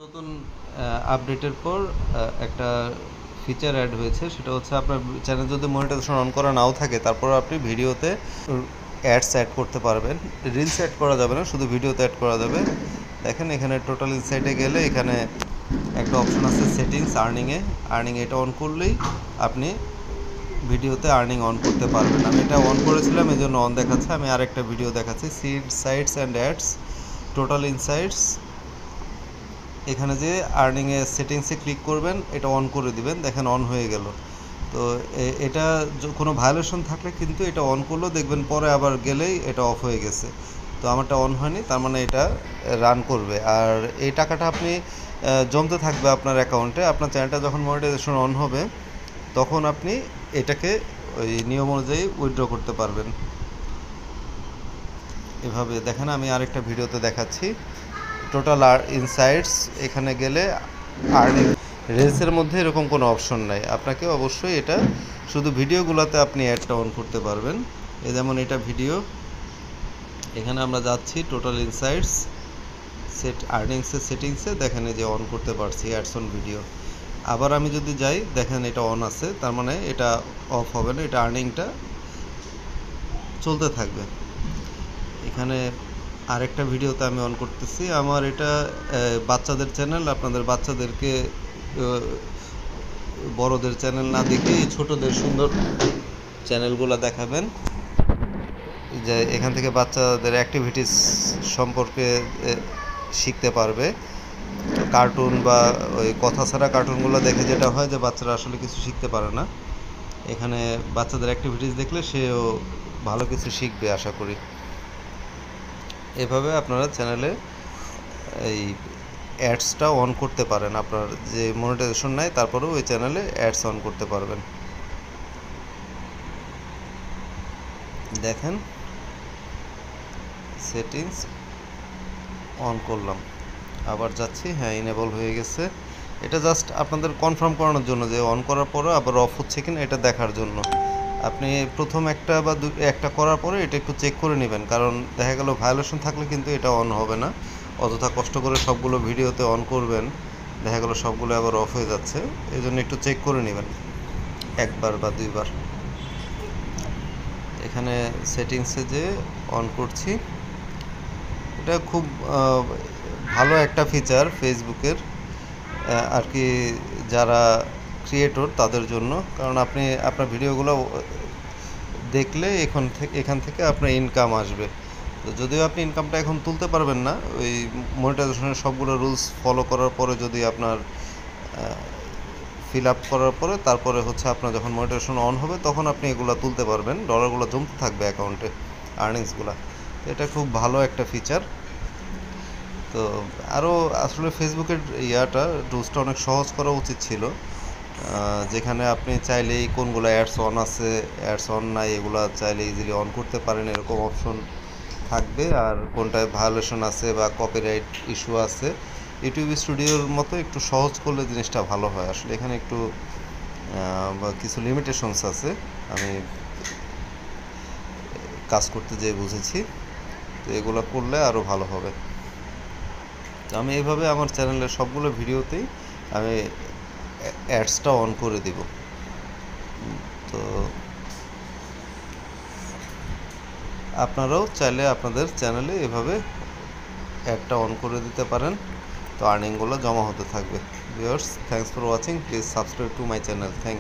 নতুন আপডেটের পর একটা ফিচার অ্যাড হয়েছে, সেটা হচ্ছে আপনার চ্যানেল যদি মনিটাইজেশন অন করা নাও থাকে তারপর আপনি ভিডিওতে অ্যাডস অ্যাড করতে পারবেন। রিলস অ্যাড করা যাবে না, শুধু ভিডিওতে অ্যাড করা যাবে। দেখেন এখানে টোটাল ইনসাইটে গেলে এখানে একটা অপশন আছে সেটিংস, আর্নিং এটা অন করলেই আপনি ভিডিওতে আর্নিং অন করতে পারবেন। আমি এটা অন করেছিলাম এই জন্য অন দেখাচ্ছে। আমি আরেকটা ভিডিও দেখাচ্ছি, seed sites and ads total insights. এখানে যে আর্নিংয়ে সেটিংসে ক্লিক করবেন, এটা অন করে দিবেন, দেখেন অন হয়ে গেল। তো এটা কোনো ভায়োলেশন থাকলে কিন্তু এটা অন করলেও দেখবেন পরে আবার গেলেই এটা অফ হয়ে গেছে। তো আমারটা অন হয়নি, তার মানে এটা রান করবে। আর এই টাকাটা আপনি জমতে থাকবে আপনার অ্যাকাউন্টে। আপনার চ্যানেলটা যখন মনিটাইজেশন অন হবে তখন আপনি এটাকে ওই নিয়ম অনুযায়ী উইথড্র করতে পারবেন। এভাবে দেখেন, আমি আরেকটা ভিডিওতে দেখাচ্ছি। টোটাল ইনসাইটস এখানে গেলে আর্নিং রিলসের মধ্যে এরকম কোনো অপশন নাই। আপনাকে অবশ্যই এটা শুধু ভিডিওগুলোতে আপনি অ্যাডটা অন করতে পারবেন। যেমন এটা ভিডিও, এখানে আমরা যাচ্ছি টোটাল ইনসাইটস, আর্নিংসের সেটিংসে, দেখেন এই যে অন করতে পারছি অ্যাডস অন ভিডিও। আবার আমি যদি যাই, দেখেন এটা অন আছে, তার মানে এটা অফ হবে না, এটা আর্নিংটা চলতে থাকবে। এখানে আরেকটা ভিডিওতে আমি অন করতেছি, আমার এটা বাচ্চাদের চ্যানেল। আপনাদের বাচ্চাদেরকে বড়দের চ্যানেল না দেখে ছোটদের সুন্দর চ্যানেলগুলো দেখাবেন, যে এখান থেকে বাচ্চাদের অ্যাক্টিভিটিস সম্পর্কে শিখতে পারবে। কার্টুন বা ওই কথা ছাড়া কার্টুনগুলো দেখে যেটা হয় যে বাচ্চারা আসলে কিছু শিখতে পারে না, এখানে বাচ্চাদের অ্যাক্টিভিটিস দেখলে সেও ভালো কিছু শিখবে আশা করি। এভাবে আপনারা চ্যানেলে এই অ্যাডসটা অন করতে পারেন। আপনার যে মনিটাইজেশন নাই তারপরেও ওই চ্যানেলে অ্যাডস অন করতে পারবেন। দেখেন সেটিংস অন করলাম, আবার যাচ্ছি, হ্যাঁ ইনেবল হয়ে গেছে। এটা জাস্ট আপনাদের কনফার্ম করানোর জন্য যে অন করার পরে আবার অফ হচ্ছে কিনা এটা দেখার জন্য। আপনি প্রথম একটা বা একটা করার পরে এটা একটু চেক করে নেবেন, কারণ দেখা গেল ভায়োলেশন থাকলে কিন্তু এটা অন হবে না। অযথা কষ্ট করে সবগুলো ভিডিওতে অন করবেন, দেখা গেল সবগুলো আবার অফ হয়ে যাচ্ছে। এই জন্য একটু চেক করে নেবেন একবার বা দুইবার। এখানে সেটিংসে যে অন করছি, এটা খুব ভালো একটা ফিচার ফেসবুকের আর কি, যারা ক্রিয়েটর তাদের জন্য। কারণ আপনি আপনার ভিডিওগুলো দেখলে এখান থেকে আপনার ইনকাম আসবে। তো যদিও আপনি ইনকামটা এখন তুলতে পারবেন না, ওই মনিটাইজেশনের সবগুলো রুলস ফলো করার পরে যদি আপনার ফিল আপ করার পরে তারপরে হচ্ছে আপনার যখন মনিটাইজেশন অন হবে তখন আপনি এগুলো তুলতে পারবেন, ডলারগুলো জমতে থাকবে অ্যাকাউন্টে, আর্নিংসগুলো। এটা খুব ভালো একটা ফিচার। তো আরও আসলে ফেসবুকের রুলসটা অনেক সহজ করা উচিত ছিল, যেখানে আপনি চাইলেই কোনগুলো অ্যাডস অন আছে অ্যাডস অন নাই এগুলো চাইলে ইজিলি অন করতে পারেন, এরকম অপশন থাকবে। আর কোনটায় ভায়োলেশন আছে বা কপিরাইট ইস্যু আছে, ইউটিউব স্টুডিওর মতো একটু সহজ করলে জিনিসটা ভালো হয়। আসলে এখানে একটু কিছু লিমিটেশনস আছে, আমি কাজ করতে যেয়ে বুঝেছি। তো এগুলো করলে আরও ভালো হবে। তো আমি এইভাবে আমার চ্যানেলের সবগুলো ভিডিওতেই আমি অ্যাডসটা অন করে দিব। তো আপনারাও চাইলে আপনাদের চ্যানেলে এভাবে অ্যাডটা অন করে দিতে পারেন, তো আর্নিংগুলো জমা হতে থাকবে। Viewers, thanks for watching, please subscribe to my channel. Thank